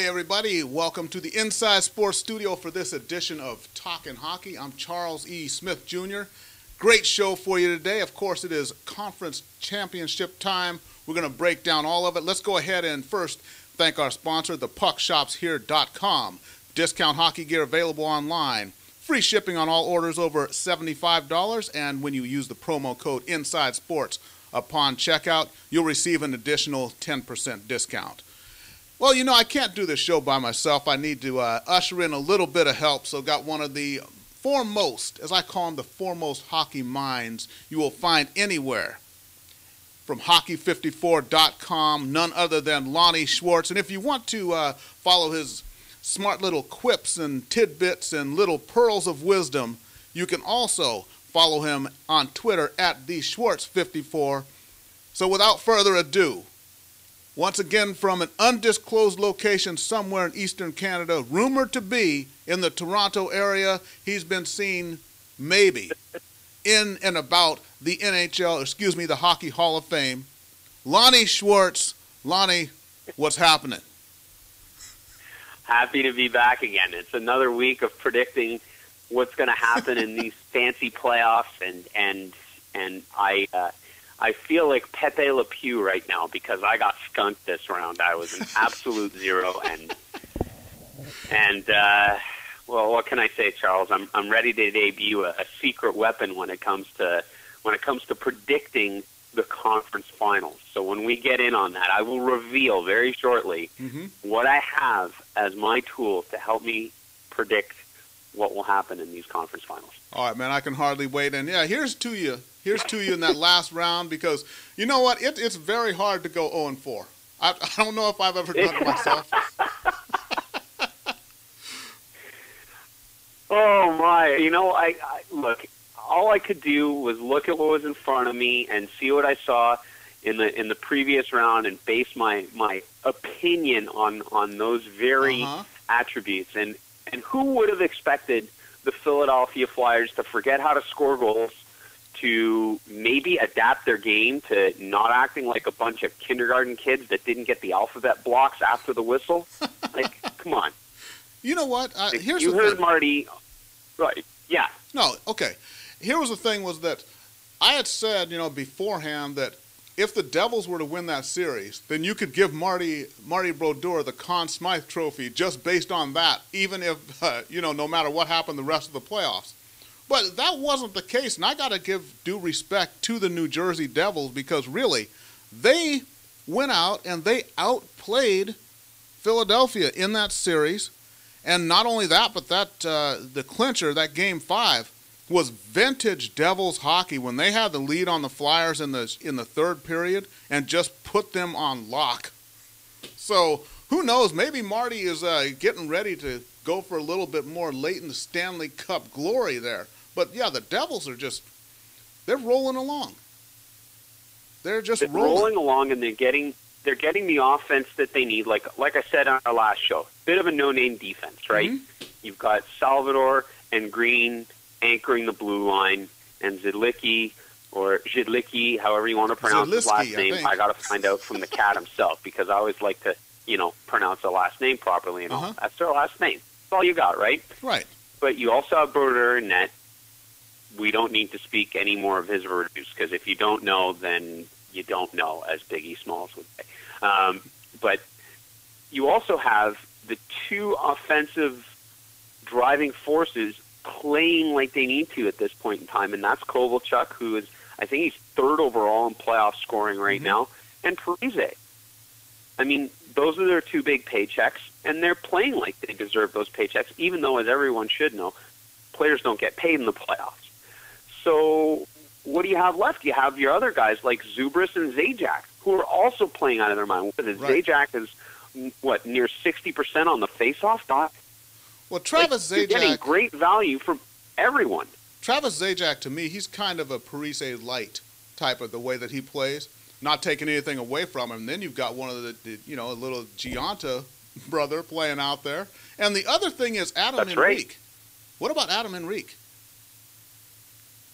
Hey everybody, welcome to the Inside Sports Studio for this edition of Talkin' Hockey. I'm Charles E. Smith Jr. Great show for you today. Of course, it is conference championship time. We're going to break down all of it. Let's go ahead and first thank our sponsor, thepuckshopshere.com. Discount hockey gear available online. Free shipping on all orders over $75, and when you use the promo code Inside Sports upon checkout, you'll receive an additional 10% discount. Well, you know, I can't do this show by myself. I need to usher in a little bit of help, so got one of the foremost, as I call them, the foremost hockey minds you will find anywhere. From hockey54.com, none other than Lonnie Schwartz. And if you want to follow his smart little quips and tidbits and little pearls of wisdom, you can also follow him on Twitter at theschwartz54. So without further ado, once again from an undisclosed location somewhere in eastern Canada, rumored to be in the Toronto area, he's been seen maybe in and about the NHL, the Hockey Hall of Fame. Lonnie Schwartz. Lonnie, what's happening? Happy to be back again. It's another week of predicting what's going to happen in these fancy playoffs, and I feel like Pepe Le Pew right now because I got skunked this round. I was an absolute zero, and well, what can I say, Charles? I'm ready to debut a secret weapon when it comes to predicting the conference finals. So when we get in on that, I will reveal very shortly what I have as my tool to help me predict what will happen in these conference finals. All right, man, I can hardly wait. And yeah, here's to you in that last round, because you know what? It's very hard to go 0-4. I don't know if I've ever done it myself. Oh my! You know, I look. All I could do was look at what was in front of me and see what I saw in the previous round and base my opinion on those very attributes. And who would have expected the Philadelphia Flyers to forget how to score goals, to maybe adapt their game to not acting like a bunch of kindergarten kids that didn't get the alphabet blocks after the whistle? Like, come on. You know what? Here's you the heard thing. Marty, right? Yeah. No, okay. Here was the thing, was that I had said, beforehand that if the Devils were to win that series, then you could give Marty Brodeur the Conn Smythe Trophy just based on that, even if, no matter what happened the rest of the playoffs. But that wasn't the case, and I got to give due respect to the New Jersey Devils because, really, they went out and they outplayed Philadelphia in that series. And not only that, but that the clincher, that Game 5, was vintage Devils hockey when they had the lead on the Flyers in the third period and just put them on lock. So who knows? Maybe Marty is getting ready to go for a little bit more late in the Stanley Cup glory there. But yeah, the Devils are they're rolling along. They're just rolling along, and they're getting the offense that they need. Like I said on our last show, bit of a no-name defense, right? You've got Salvador and Green anchoring the blue line, and Zidlicki, or Zidlicki, however you want to pronounce his last name. I got to find out from the cat himself because I always like to, pronounce the last name properly. And all. That's their last name. That's all you got, right? Right. But you also have Brodeur in net. We don't need to speak any more of his virtues because if you don't know, then you don't know, as Biggie Smalls would say. But you also have the two offensive driving forces playing like they need to at this point in time, and that's Kovalchuk, who is, I think he's third overall in playoff scoring right now, and Parise. I mean, those are their two big paychecks, and they're playing like they deserve those paychecks, even though, as everyone should know, players don't get paid in the playoffs. So what do you have left? You have your other guys like Zubris and Zajac, who are also playing out of their mind. Zajac is, near 60% on the face-off dot? Well, Travis Zajac, you're getting great value from everyone. Travis Zajac, to me, he's kind of a Parise light type of the way that he plays, not taking anything away from him. And then you've got one of the a little Gianta brother playing out there. And the other thing is Adam Henrique. Right. What about Adam Henrique?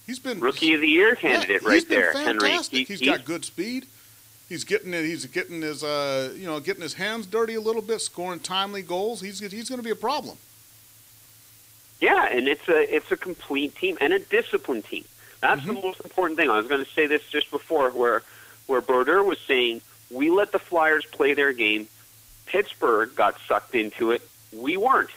He's been Rookie of the Year candidate right there. Fantastic. He's got good speed. He's getting it. He's getting his getting his hands dirty a little bit, scoring timely goals. He's going to be a problem. Yeah, and it's a complete team and a disciplined team. That's the most important thing. I was going to say this just before, where Brodeur was saying, we let the Flyers play their game. Pittsburgh got sucked into it. We weren't.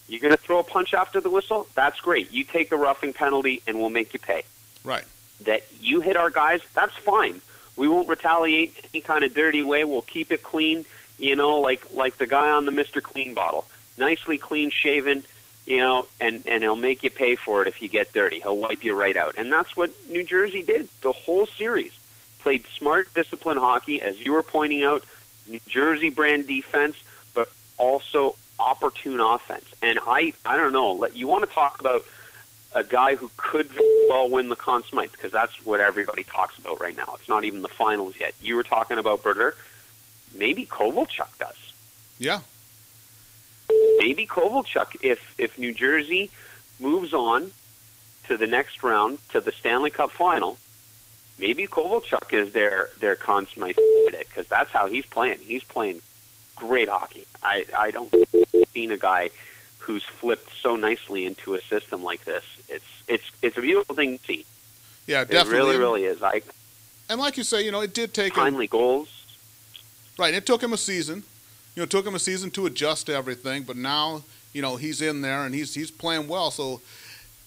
You're going to throw a punch after the whistle? That's great. You take a roughing penalty, and we'll make you pay. Right. That you hit our guys, that's fine. We won't retaliate any kind of dirty way. We'll keep it clean, like the guy on the Mr. Clean bottle. Nicely clean shaven, and he'll make you pay for it if you get dirty. He'll wipe you right out. And that's what New Jersey did the whole series. Played smart, disciplined hockey, as you were pointing out, New Jersey brand defense, but also opportune offense. And I don't know, you want to talk about a guy who could well win the Conn Smythe, because that's what everybody talks about right now. It's not even the finals yet. You were talking about Brodeur. Maybe Kovalchuk does. Yeah. Maybe Kovalchuk, if New Jersey moves on to the next round, to the Stanley Cup final, maybe Kovalchuk is their Conn Smythe candidate, because that's how he's playing. He's playing great hockey. I don't seen a guy who's flipped so nicely into a system like this. It's a beautiful thing to see. Yeah, definitely. It really, really is. And like you say, it did take timely goals. Right, it took him a season. It took him a season to adjust to everything, but now, he's in there and he's playing well. So,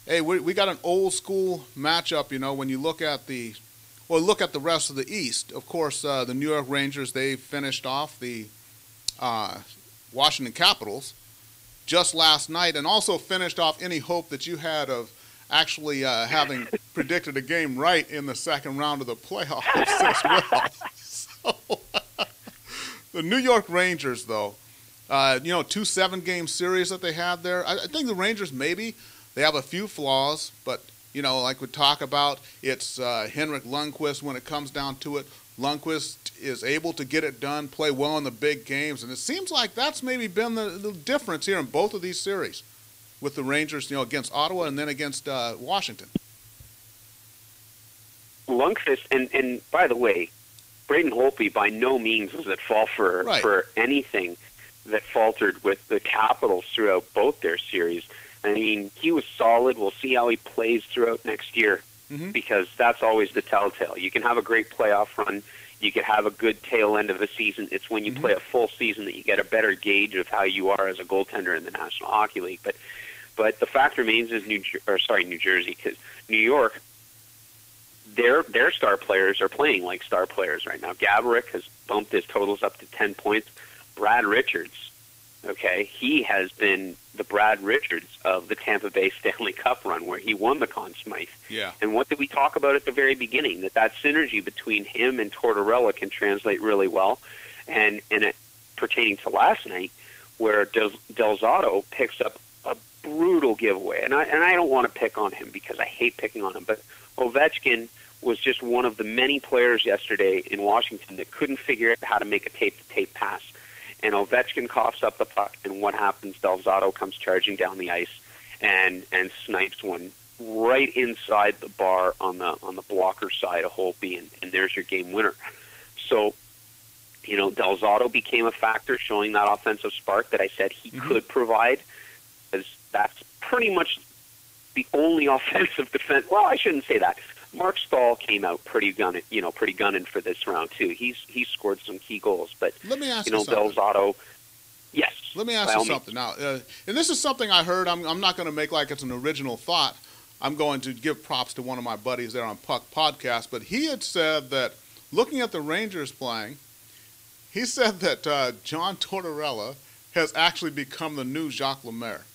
hey, we got an old school matchup. When you look at the rest of the East. Of course, the New York Rangers, they finished off the Washington Capitals just last night, and also finished off any hope that you had of actually having predicted a game right in the second round of the playoffs as well. So, the New York Rangers, though, 2 7-game series that they had there. I think the Rangers, maybe they have a few flaws, but like we talk about, it's Henrik Lundqvist when it comes down to it. Lundqvist is able to get it done, play well in the big games, and it seems like that's maybe been the difference here in both of these series with the Rangers, against Ottawa and then against Washington. Lundqvist, and by the way, Braden Holtby by no means was at fault for anything that faltered with the Capitals throughout both their series. I mean, he was solid. We'll see how he plays throughout next year, because that's always the telltale. You can have a great playoff run. You could have a good tail end of a season. It's when you play a full season that you get a better gauge of how you are as a goaltender in the National Hockey League. But the fact remains is New Jersey, because New York, their star players are playing like star players right now. Gaborik has bumped his totals up to 10 points. Brad Richards, he has been the Brad Richards of the Tampa Bay Stanley Cup run, where he won the Conn Smythe. Yeah. And what did we talk about at the very beginning? That synergy between him and Tortorella can translate really well. And it, pertaining to last night, where Del Zotto picks up a brutal giveaway. And I don't want to pick on him because I hate picking on him, but Ovechkin was just one of the many players yesterday in Washington that couldn't figure out how to make a tape-to-tape pass. And Ovechkin coughs up the puck, and what happens? Del Zotto comes charging down the ice and snipes one right inside the bar on the blocker side of Holtby, and there's your game winner. So, Del Zotto became a factor, showing that offensive spark that I said he could provide, because that's pretty much the only offensive defense. Well, I shouldn't say that. Mark Stahl came out pretty gunning for this round too. He's scored some key goals, but let me ask you something. Del Zotto. Yes. Let me ask you something now, and this is something I heard. I'm not going to make like it's an original thought. I'm going to give props to one of my buddies there on Puck Podcast, but he had said that looking at the Rangers playing, he said that John Tortorella has actually become the new Jacques Lemaire.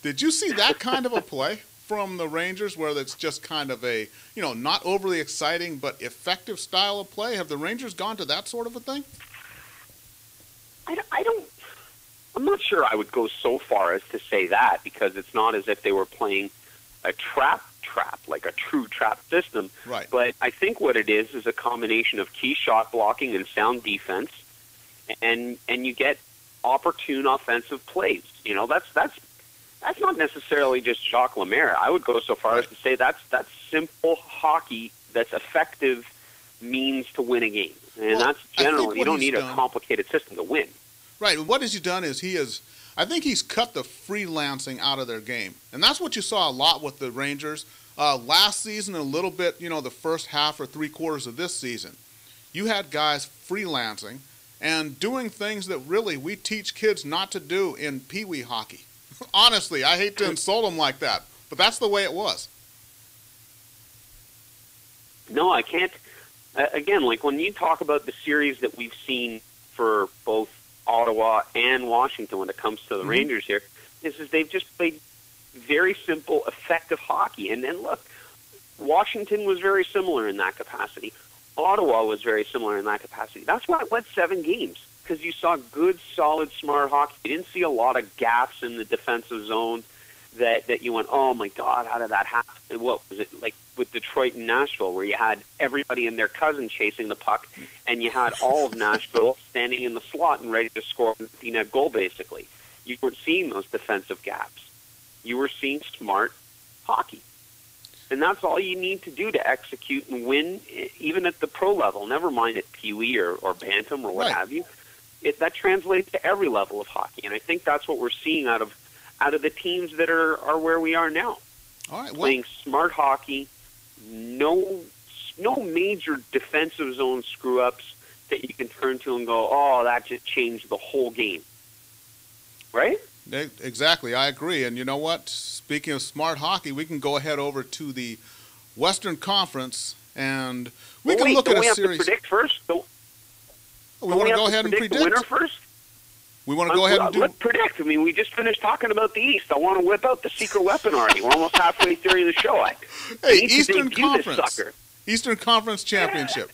Did you see that kind of a play from the Rangers, where it's just kind of a, not overly exciting but effective style of play? Have the Rangers gone to that sort of a thing? I'm not sure I would go so far as to say that, because it's not as if they were playing a trap, like a true trap system. Right. But I think what it is a combination of key shot blocking and sound defense, and you get opportune offensive plays. That's not necessarily just Jacques Lemaire. I would go so far as to say that's simple hockey that's effective means to win a game. And Well, that's generally, you don't need a done, complicated system to win. right. What has he done is I think he's cut the freelancing out of their game. And that's what you saw a lot with the Rangers. Last season, a little bit, the first half or three-quarters of this season. You had guys freelancing and doing things that really we teach kids not to do in Pee Wee hockey. Honestly, I hate to insult them like that, but that's the way it was. No, I can't. Again, like when you talk about the series that we've seen for both Ottawa and Washington when it comes to the Rangers here, is they've just played very simple, effective hockey. And then look, Washington was very similar in that capacity. Ottawa was very similar in that capacity. That's why it went 7 games, because you saw good, solid, smart hockey. You didn't see a lot of gaps in the defensive zone that you went, oh my God, how did that happen? And what was it like with Detroit and Nashville, where you had everybody and their cousin chasing the puck, and you had all of Nashville standing in the slot and ready to score an empty-net goal, basically. You weren't seeing those defensive gaps. You were seeing smart hockey. And that's all you need to do to execute and win, even at the pro level, never mind at Pee Wee or Bantam or what have you. That translates to every level of hockey, and I think that's what we're seeing out of the teams that are where we are now. All right, playing smart hockey, no major defensive zone screw-ups that you can turn to and go, oh, that just changed the whole game. Right? Exactly, I agree. And you know what? Speaking of smart hockey, we can go ahead over to the Western Conference, and we can look at a series. Don't we have to predict first? We want to go ahead and predict the winner first? We want to go ahead and do... Let's predict. I mean, we just finished talking about the East. I want to whip out the secret weapon already. We're almost halfway through the show. Hey, Eastern Conference. Eastern Conference Championship.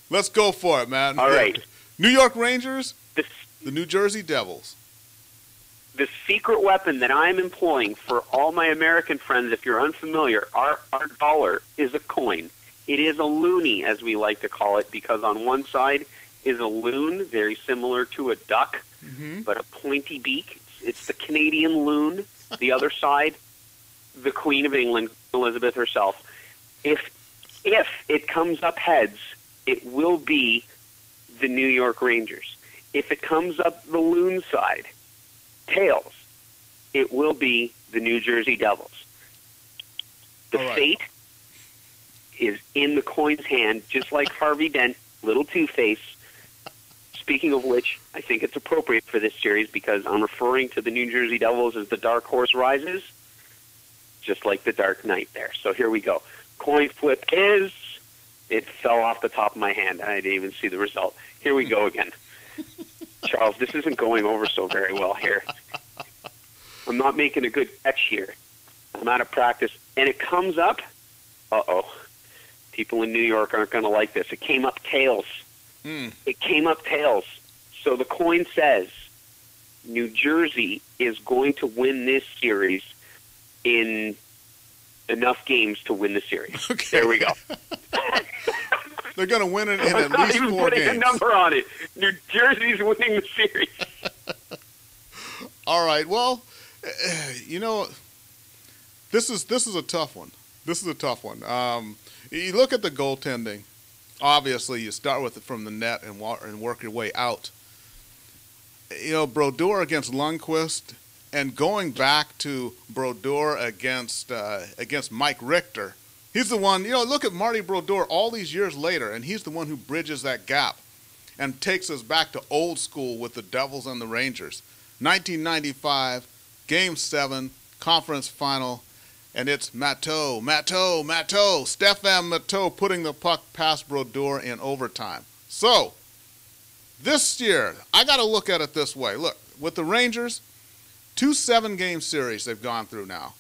Let's go for it, man. All right. New York Rangers, the New Jersey Devils. The secret weapon that I'm employing for all my American friends, if you're unfamiliar, our dollar is a coin. It is a loonie, as we like to call it, because on one side is a loon, very similar to a duck, but a pointy beak. It's the Canadian loon. The other side, the Queen of England, Elizabeth herself. If it comes up heads, it will be the New York Rangers. If it comes up the loon side, tails, it will be the New Jersey Devils. The fate is in the coin's hand, just like Harvey Dent, little Two-Face. Speaking of which, I think it's appropriate for this series because I'm referring to the New Jersey Devils as the Dark Horse Rises, just like the Dark Knight there. So here we go. Coin flip is... It fell off the top of my hand. I didn't even see the result. Here we go again. Charles, this isn't going over so very well here. I'm not making a good catch here. I'm out of practice. And it comes up. Uh-oh. People in New York aren't going to like this. It came up tails. It came up tails. So the coin says New Jersey is going to win this series in enough games to win the series. Okay. There we go. They're going to win it in at least 4 games. I'm not even putting a number on it. New Jersey's winning the series. All right. Well, this is a tough one. This is a tough one. You look at the goaltending. Obviously, you start with it from the net and work your way out. Brodeur against Lundqvist, and going back to Brodeur against Mike Richter. He's the one, look at Marty Brodeur all these years later, and he's the one who bridges that gap and takes us back to old school with the Devils and the Rangers. 1995, Game 7, conference final, and it's Stefan Matteau putting the puck past Brodeur in overtime. So, this year, I got to look at it this way. Look, with the Rangers, 2 7-game series they've gone through now.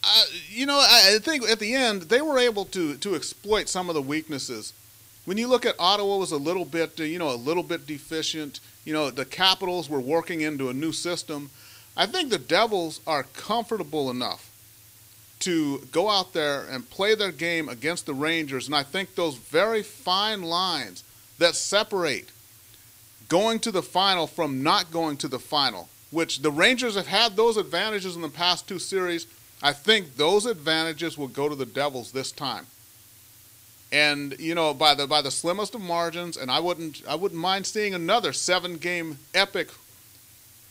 I think at the end they were able to exploit some of the weaknesses. When you look at Ottawa was a little bit deficient. The Capitals were working into a new system. I think the Devils are comfortable enough to go out there and play their game against the Rangers, and I think those very fine lines that separate going to the final from not going to the final, which the Rangers have had those advantages in the past 2 series, I think those advantages will go to the Devils this time. And you know, by the slimmest of margins, and I wouldn't mind seeing another 7-game epic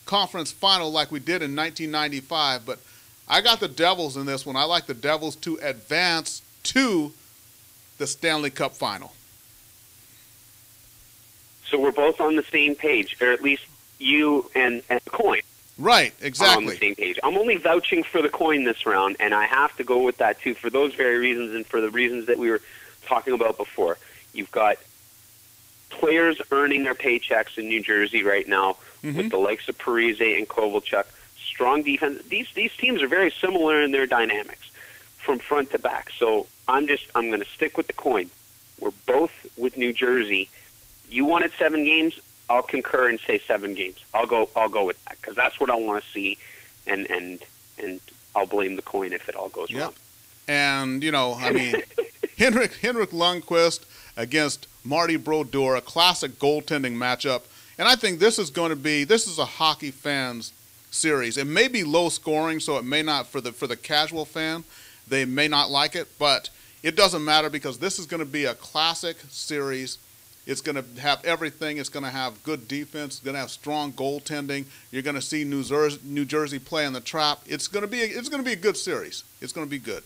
conference final like we did in 1995. But I got the Devils in this one. I like the Devils to advance to the Stanley Cup final. So we're both on the same page, or at least you and the coin. Right, exactly. On the same page. I'm only vouching for the coin this round, and I have to go with that too for those very reasons and for the reasons that we were talking about before. You've got players earning their paychecks in New Jersey right now with the likes of Parise and Kovalchuk. Strong defense. These teams are very similar in their dynamics from front to back. So I'm going to stick with the coin. We're both with New Jersey. You wanted 7 games. I'll concur and say 7 games. I'll go with that because that's what I want to see, and I'll blame the coin if it all goes wrong. And you know, I mean, Henrik Lundqvist against Marty Brodeur, a classic goaltending matchup, and I think this is a hockey fans series. It may be low scoring, so it may not for the casual fan, they may not like it, but it doesn't matter because this is going to be a classic series. It's going to have everything. It's going to have good defense. It's going to have strong goaltending. You're going to see New Jersey play in the trap. It's going to be a good series. It's going to be good.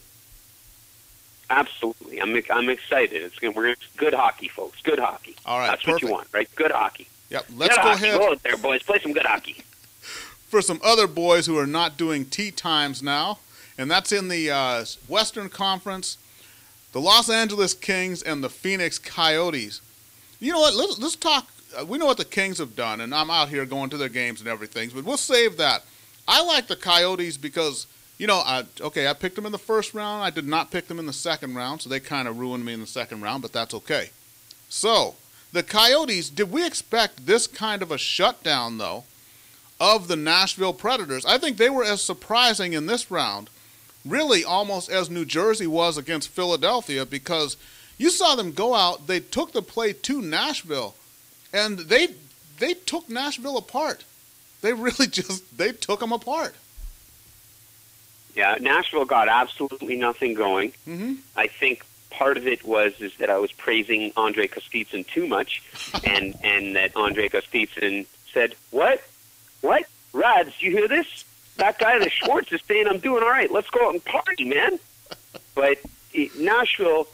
Absolutely, I'm excited. We're good hockey, folks. Good hockey. All right, that's perfect. What you want, right? Good hockey. Yep. Let's go ahead. Go out there, boys. Play some good hockey. For some other boys who are not doing tea times now, and that's in the Western Conference, the Los Angeles Kings and the Phoenix Coyotes. You know what? Let's talk. We know what the Kings have done, and I'm out here going to their games and everything, but we'll save that. I like the Coyotes because, you know, I picked them in the first round. I did not pick them in the second round, so they kind of ruined me in the second round, but that's okay. So, the Coyotes, did we expect this kind of a shutdown, though, of the Nashville Predators? I think they were as surprising in this round, really almost as New Jersey was against Philadelphia, because you saw them go out, they took the play to Nashville, and they took Nashville apart. They really they took them apart. Yeah, Nashville got absolutely nothing going. I think part of it is that I was praising Andrei Kostitsyn too much, and that Andrei Kostitsyn said, What? Rads, you hear this? That guy, the Schwartz, is saying I'm doing all right. Let's go out and party, man. But Nashville,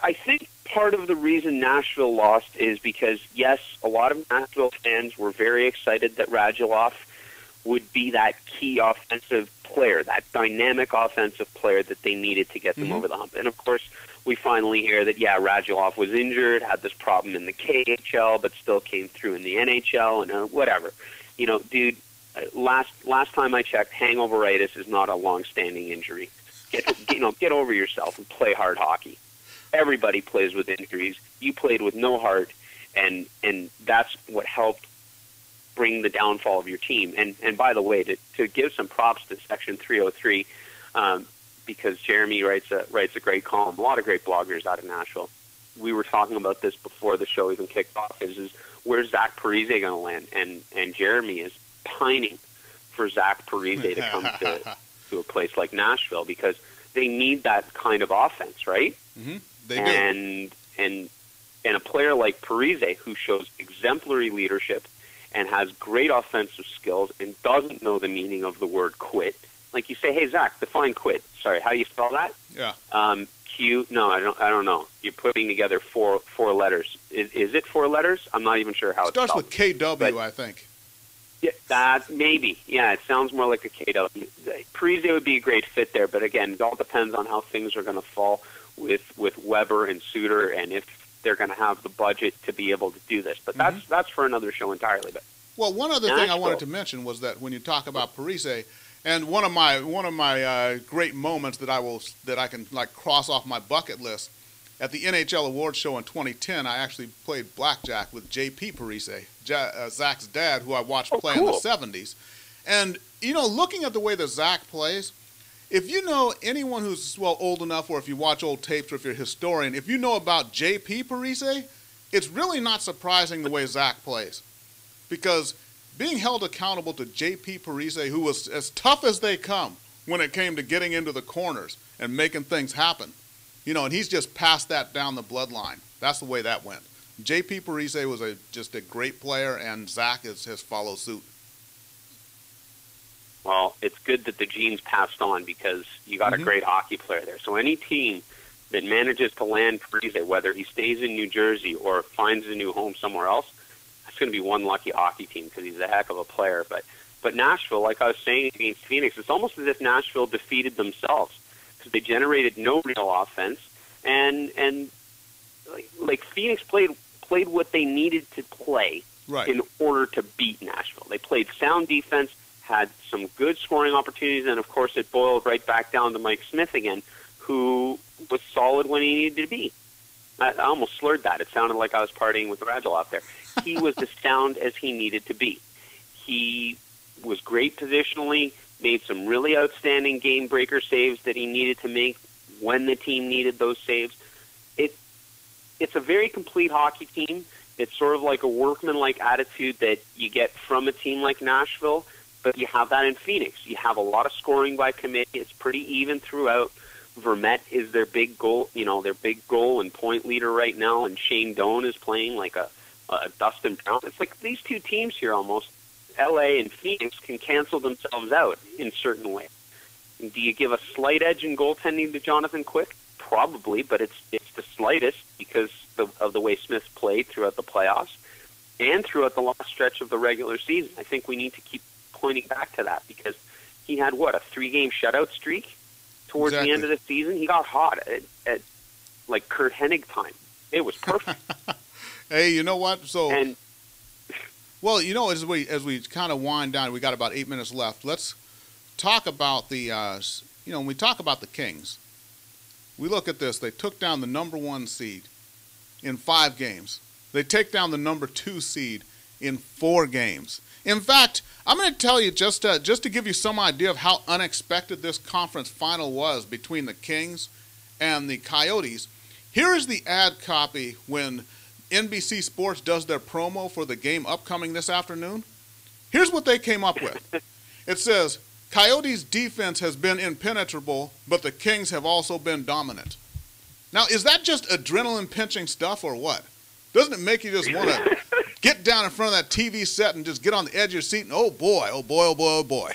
I think part of the reason Nashville lost is because, yes, a lot of Nashville fans were very excited that Radulov would be that key offensive player, that dynamic offensive player that they needed to get them over the hump. And, of course, we finally hear that, Radulov was injured, had this problem in the KHL, but still came through in the NHL and whatever. You know, dude, last time I checked, hangoveritis is not a long-standing injury. Get over yourself and play hard hockey. Everybody plays with injuries. You played with no heart, and that's what helped bring the downfall of your team. And by the way, to give some props to Section 303, because Jeremy writes a great column. A lot of great bloggers out of Nashville. We were talking about this before the show even kicked off. Is where's Zach Parise going to land? And Jeremy is pining for Zach Parise to come to a place like Nashville because they need that kind of offense, right? They do. And a player like Parise, who shows exemplary leadership and has great offensive skills and doesn't know the meaning of the word quit. Like you say, hey Zach, define quit. Sorry, how do you spell that? Yeah. No, I don't know. You're putting together four letters. Is it 4 letters? I'm not even sure how it starts spelled. with KW, I think. Yeah, that maybe. Yeah, it sounds more like a KW. Parise would be a great fit there, but again, it all depends on how things are going to fall with Weber and Suter, and if they're going to have the budget to be able to do this. But that's for another show entirely. But well, one other thing I wanted to mention was that when you talk about Parise, and one of my great moments that I can like cross off my bucket list at the NHL Awards show in 2010, I actually played blackjack with J.P. Parise, Zach's dad, who I watched play in the 70s. And you know, looking at the way that Zach plays, if you know anyone who's old enough, or if you watch old tapes, or if you're a historian, if you know about J.P. Parise, it's really not surprising the way Zach plays, because being held accountable to J.P. Parise, who was as tough as they come when it came to getting into the corners and making things happen, and he's just passed that down the bloodline. That's the way that went. J.P. Parise was just a great player, and Zach has followed suit. Well, it's good that the genes passed on because you got a great hockey player there. So any team that manages to land Parise, whether he stays in New Jersey or finds a new home somewhere else, that's going to be one lucky hockey team because he's a heck of a player. But Nashville, like I was saying against Phoenix, it's almost as if Nashville defeated themselves because they generated no real offense, and like Phoenix played what they needed to play in order to beat Nashville. They played sound defense, had some good scoring opportunities, and of course it boiled right back down to Mike Smith again, who was solid when he needed to be. I almost slurred that. It sounded like I was partying with Radulov there. He was as sound as he needed to be. He was great positionally, made some really outstanding game-breaker saves that he needed to make when the team needed those saves. It's a very complete hockey team. It's sort of like a workman-like attitude that you get from a team like Nashville, but you have that in Phoenix. You have a lot of scoring by committee. It's pretty even throughout. Vermette is their big goal, their big goal and point leader right now, and Shane Doan is playing like a Dustin Brown. It's like these two teams here almost, LA and Phoenix, can cancel themselves out in certain ways. Do you give a slight edge in goaltending to Jonathan Quick? Probably, but it's the slightest because of the way Smith played throughout the playoffs and throughout the last stretch of the regular season. I think we need to keep pointing back to that because he had, a 3-game shutout streak towards the end of the season? He got hot at like Kurt Hennig time. It was perfect. Hey, you know what? Well, as we kind of wind down, we got about 8 minutes left. Let's talk about when we talk about the Kings, we look at this. They took down the number 1 seed in 5 games. They take down the number 2 seed in 4 games. In fact, I'm going to tell you just to give you some idea of how unexpected this conference final was between the Kings and the Coyotes. Here is the ad copy when NBC Sports does their promo for the game upcoming this afternoon. Here's what they came up with. It says, Coyotes' defense has been impenetrable, but the Kings have also been dominant. Now, is that just adrenaline-pinching stuff or what? Doesn't it make you just want to get down in front of that TV set and just get on the edge of your seat and oh boy, oh boy, oh boy, oh boy?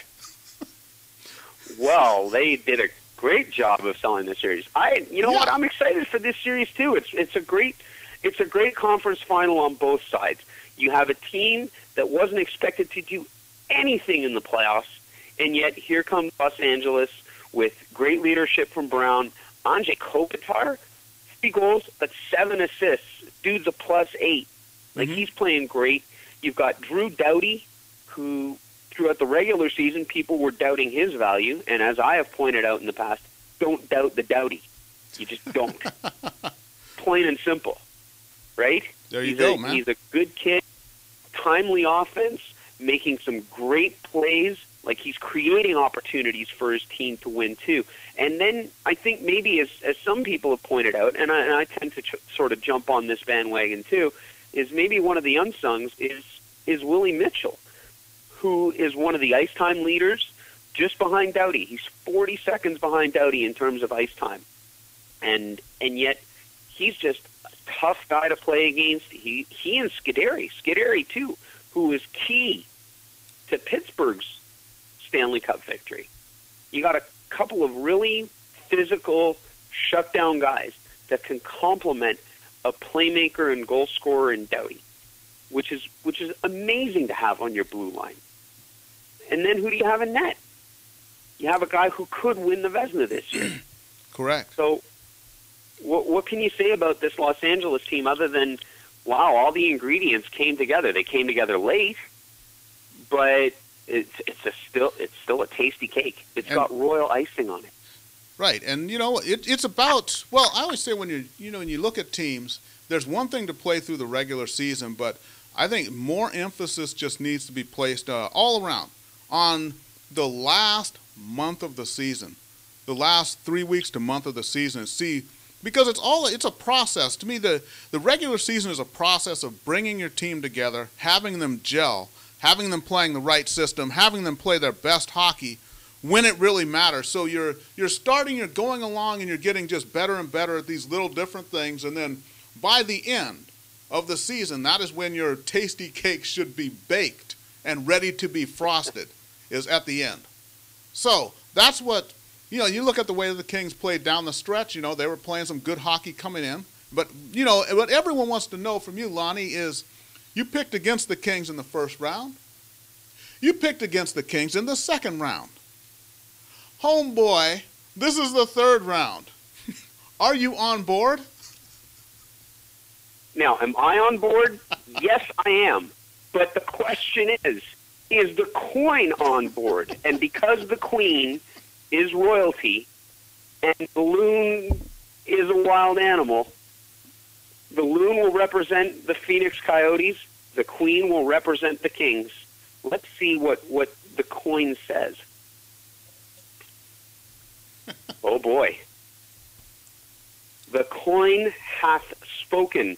Well, they did a great job of selling the series. What? I'm excited for this series too. It's a great conference final on both sides. You have a team that wasn't expected to do anything in the playoffs, and yet here comes Los Angeles with great leadership from Brown. Anze Kopitar, 3 goals, but 7 assists. Dude's a +8. Like, he's playing great. You've got Drew Doughty, who throughout the regular season people were doubting his value, and as I have pointed out in the past, don't doubt the Doughty. You just don't. Plain and simple. Right? There you go, man. He's a good kid, timely offense, making some great plays. Like, he's creating opportunities for his team to win, too. And then I think maybe, as some people have pointed out, and I tend to sort of jump on this bandwagon, too, is maybe one of the unsungs is Willie Mitchell, who is one of the ice time leaders just behind Doughty. He's 40 seconds behind Doughty in terms of ice time. And yet he's just a tough guy to play against. He and Scuderi too, who is key to Pittsburgh's Stanley Cup victory. You got a couple of really physical shutdown guys that can complement a playmaker and goal scorer in Doughty, which is amazing to have on your blue line. And then who do you have in net? You have a guy who could win the Vezina this year. Correct. So what can you say about this Los Angeles team other than, wow, all the ingredients came together. They came together late, but it's still a tasty cake. It's got royal icing on it. Right, and it's about, well, I always say when you look at teams, there's one thing to play through the regular season, but I think more emphasis just needs to be placed all around on the last month of the season, the last 3 weeks to month of the season. See, because it's a process. To me, the regular season is a process of bringing your team together, having them gel, having them playing the right system, having them play their best hockey, when it really matters. So you're starting, you're going along, and you're getting just better and better at these little different things. And then by the end of the season, that is when your tasty cake should be baked and ready to be frosted, is at the end. So that's what, you look at the way the Kings played down the stretch. They were playing some good hockey coming in. But, what everyone wants to know from you, Lonnie, is you picked against the Kings in the first round. You picked against the Kings in the second round. Homeboy, this is the third round. Are you on board? Now, am I on board? Yes, I am. But the question is the coin on board? And because the queen is royalty and the loon is a wild animal, the loon will represent the Phoenix Coyotes, the queen will represent the Kings. Let's see what the coin says. Oh, boy. The coin hath spoken.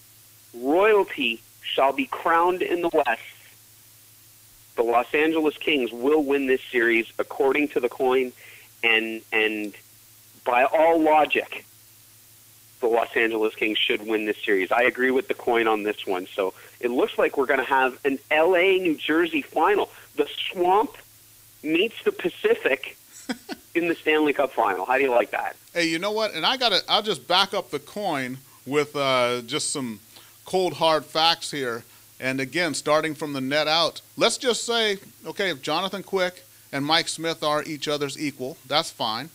Royalty shall be crowned in the West. The Los Angeles Kings will win this series according to the coin, and by all logic, the Los Angeles Kings should win this series. I agree with the coin on this one. So it looks like we're going to have an LA-New Jersey final. The Swamp meets the Pacific in the Stanley Cup final. How do you like that? Hey, you know what? And I'll just back up the coin with just some cold hard facts here. And again, starting from the net out, let's just say, okay, if Jonathan Quick and Mike Smith are each other's equal, that's fine.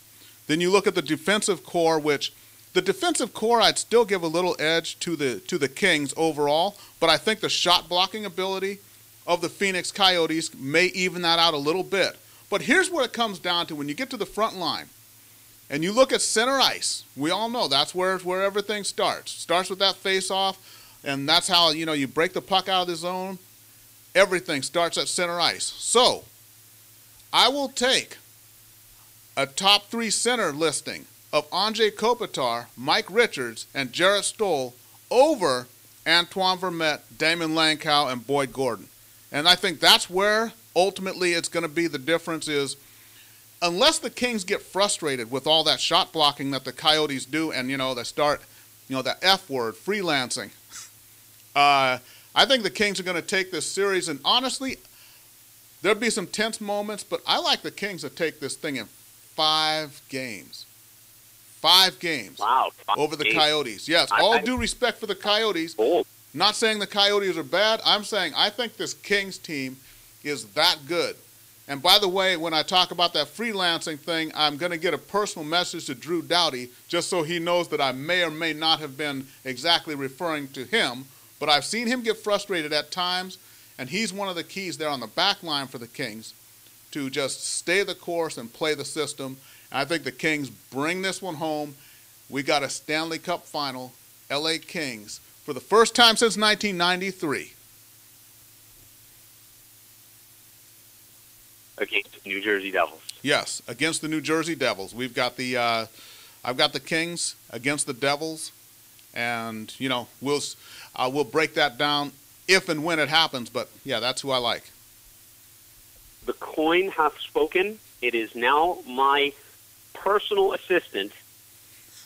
Then you look at the defensive core, which the defensive core I'd still give a little edge to the Kings overall, but I think the shot blocking ability of the Phoenix Coyotes may even that out a little bit. But here's what it comes down to when you get to the front line and you look at center ice. We all know that's where everything starts. Starts with that face-off, and that's how, you break the puck out of the zone. Everything starts at center ice. So I will take a top 3 center listing of Anze Kopitar, Mike Richards, and Jarrett Stoll over Antoine Vermette, Damon Langkow, and Boyd Gordon. And I think that's where ultimately it's going to be the difference is unless the Kings get frustrated with all that shot blocking that the Coyotes do and, they start, that F word, freelancing, I think the Kings are going to take this series. And honestly, there'll be some tense moments, but I like the Kings to take this thing in 5 games. 5 games. Wow. 5 over the games. Coyotes. Yes, all due respect for the Coyotes. Bold. Not saying the Coyotes are bad. I'm saying I think this Kings team is that good. And by the way, when I talk about that freelancing thing, I'm going to get a personal message to Drew Doughty just so he knows that I may or may not have been exactly referring to him. But I've seen him get frustrated at times, and he's one of the keys there on the back line for the Kings to just stay the course and play the system. And I think the Kings bring this one home. We got a Stanley Cup final, LA Kings, for the first time since 1993. Against the New Jersey Devils. Yes, against the New Jersey Devils. We've got the I've got the Kings against the Devils, and we'll break that down if and when it happens. But yeah, that's who I like. The coin hath spoken. It is now my personal assistant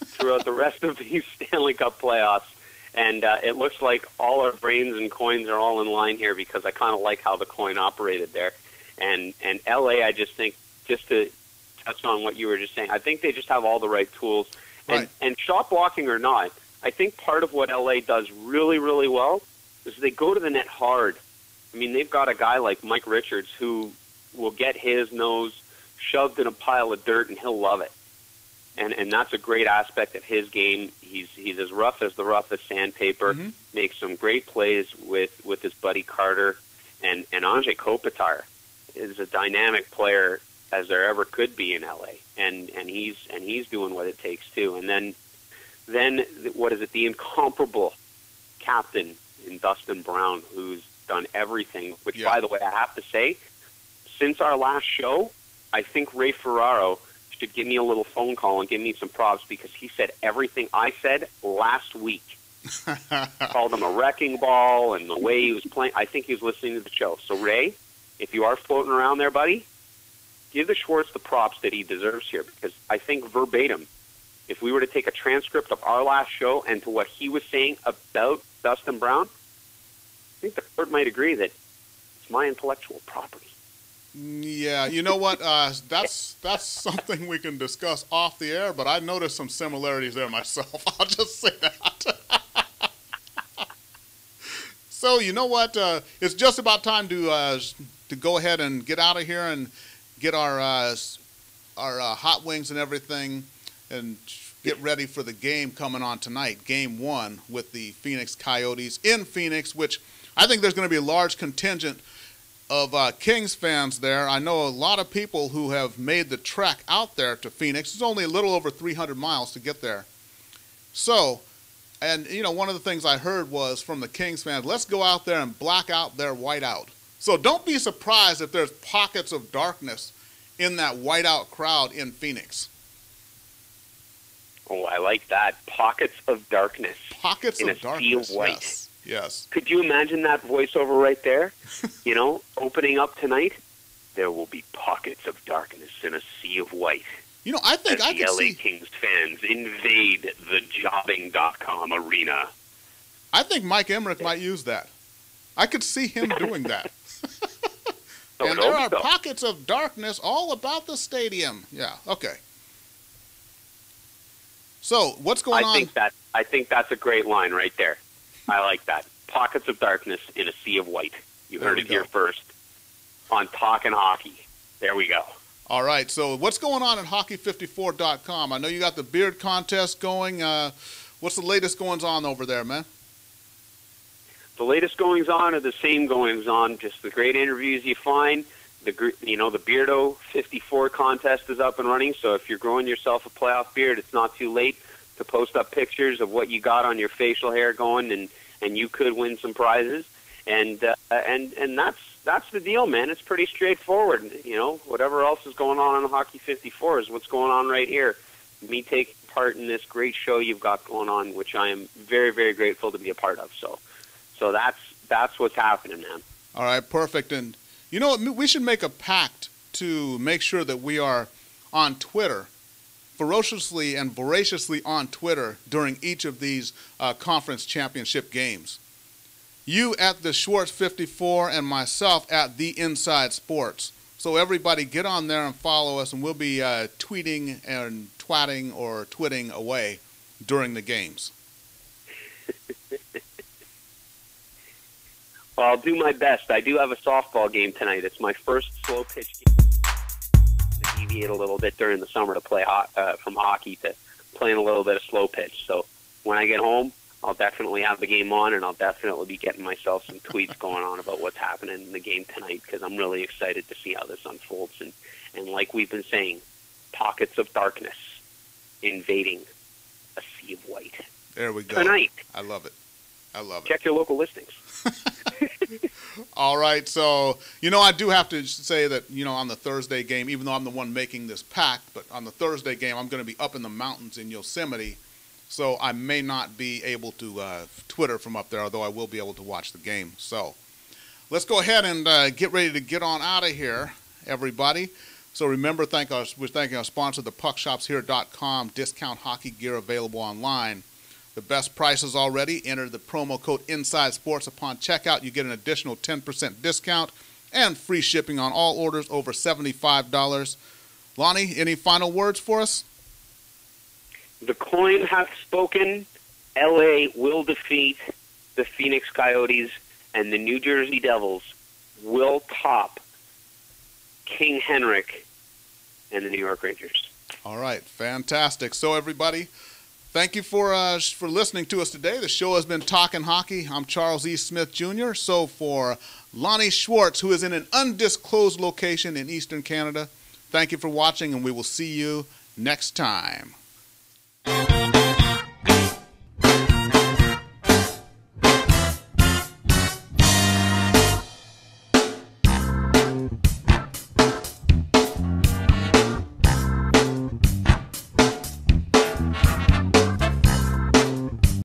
throughout the rest of these Stanley Cup playoffs. And it looks like all our brains and coins are all in line here because I kind of like how the coin operated there. And LA, I just think, just to touch on what you were just saying, I think they just have all the right tools. And shot blocking or not, I think part of what LA does really, really well is they go to the net hard. I mean, they've got a guy like Mike Richards who will get his nose shoved in a pile of dirt and he'll love it. And that's a great aspect of his game. He's as rough as the roughest sandpaper, makes some great plays with his buddy Carter. And Anze Kopitar is a dynamic player as there ever could be in LA. And he's doing what it takes too. And then what is it? The incomparable captain in Dustin Brown, who's done everything, which, by the way, I have to say, since our last show, I think Ray Ferraro should give me a little phone call and give me some props because he said everything I said last week. Called him a wrecking ball and the way he was playing. I think he was listening to the show. So, Ray, if you are floating around there, buddy, give the Schwartz the props that he deserves here, because I think verbatim, if we were to take a transcript of our last show and to what he was saying about Dustin Brown, I think the court might agree that it's my intellectual property. Yeah, you know what? That's something we can discuss off the air, but I noticed some similarities there myself. I'll just say that. So you know what? It's just about time to go ahead and get out of here and get our hot wings and everything, and get ready for the game coming on tonight, Game 1 with the Phoenix Coyotes in Phoenix, which I think there's going to be a large contingent of Kings fans there. I know a lot of people who have made the trek out there to Phoenix. It's only a little over 300 miles to get there. So, and you know, one of the things I heard was from the Kings fans, let's go out there and black out their whiteout. So don't be surprised if there's pockets of darkness in that whiteout crowd in Phoenix. Oh, I like that. Pockets of darkness. Pockets in of a darkness. sea of white. Yes. Yes. Could you imagine that voiceover right there? You know, opening up tonight, there will be pockets of darkness in a sea of white. You know, I think as I the could LA see Kings fans invade the jobbing.com arena. I think Mike Emmerich might use that. I could see him doing that. And there are pockets of darkness all about the stadium. Yeah, okay. So, what's going on? I think that's a great line right there. I like that. Pockets of darkness in a sea of white. You heard it here first on Talkin Hockey. There we go. All right, so what's going on at hockey54.com? I know you got the beard contest going. What's the latest goings on over there, man? The latest goings on are the same goings on, just the great interviews you find. The Beardo 54 contest is up and running, so if you're growing yourself a playoff beard, it's not too late to post up pictures of what you got on your facial hair going, and you could win some prizes. And that's the deal, man. It's pretty straightforward. You know, whatever else is going on Hockey 54 is what's going on right here. Me taking part in this great show you've got going on, which I am very, very grateful to be a part of. So that's what's happening, man. All right, perfect. And you know what? We should make a pact to make sure that we are on Twitter, ferociously and voraciously on Twitter during each of these conference championship games. You at the Schwartz 54 and myself at the Inside Sports. So everybody get on there and follow us, and we'll be tweeting and twatting or twitting away during the games. Well, I'll do my best. I do have a softball game tonight. It's my first slow pitch game. I deviate a little bit during the summer to play from hockey to playing a little bit of slow pitch. So when I get home, I'll definitely have the game on, and I'll definitely be getting myself some tweets going on about what's happening in the game tonight, because I'm really excited to see how this unfolds. And like we've been saying, pockets of darkness invading a sea of white. There we go. Tonight. I love it. I love it. Check your local listings. All right, so, you know, I do have to say that, you know, on the Thursday game, even though I'm the one making this pact, but on the Thursday game, I'm going to be up in the mountains in Yosemite, so I may not be able to Twitter from up there, although I will be able to watch the game. So let's go ahead and get ready to get on out of here, everybody. So remember, we're thanking our sponsor, the puckshopshere.com, discount hockey gear available online. The best prices already. Enter the promo code Inside Sports upon checkout. You get an additional 10% discount and free shipping on all orders over $75. Lonnie, any final words for us? The coin hath spoken. LA will defeat the Phoenix Coyotes, and the New Jersey Devils will top King Henrik and the New York Rangers. All right, fantastic. So everybody, thank you for listening to us today. The show has been Talkin Hockey. I'm Charles E. Smith, Jr. So for Lonnie Schwartz, who is in an undisclosed location in Eastern Canada, thank you for watching, and we will see you next time.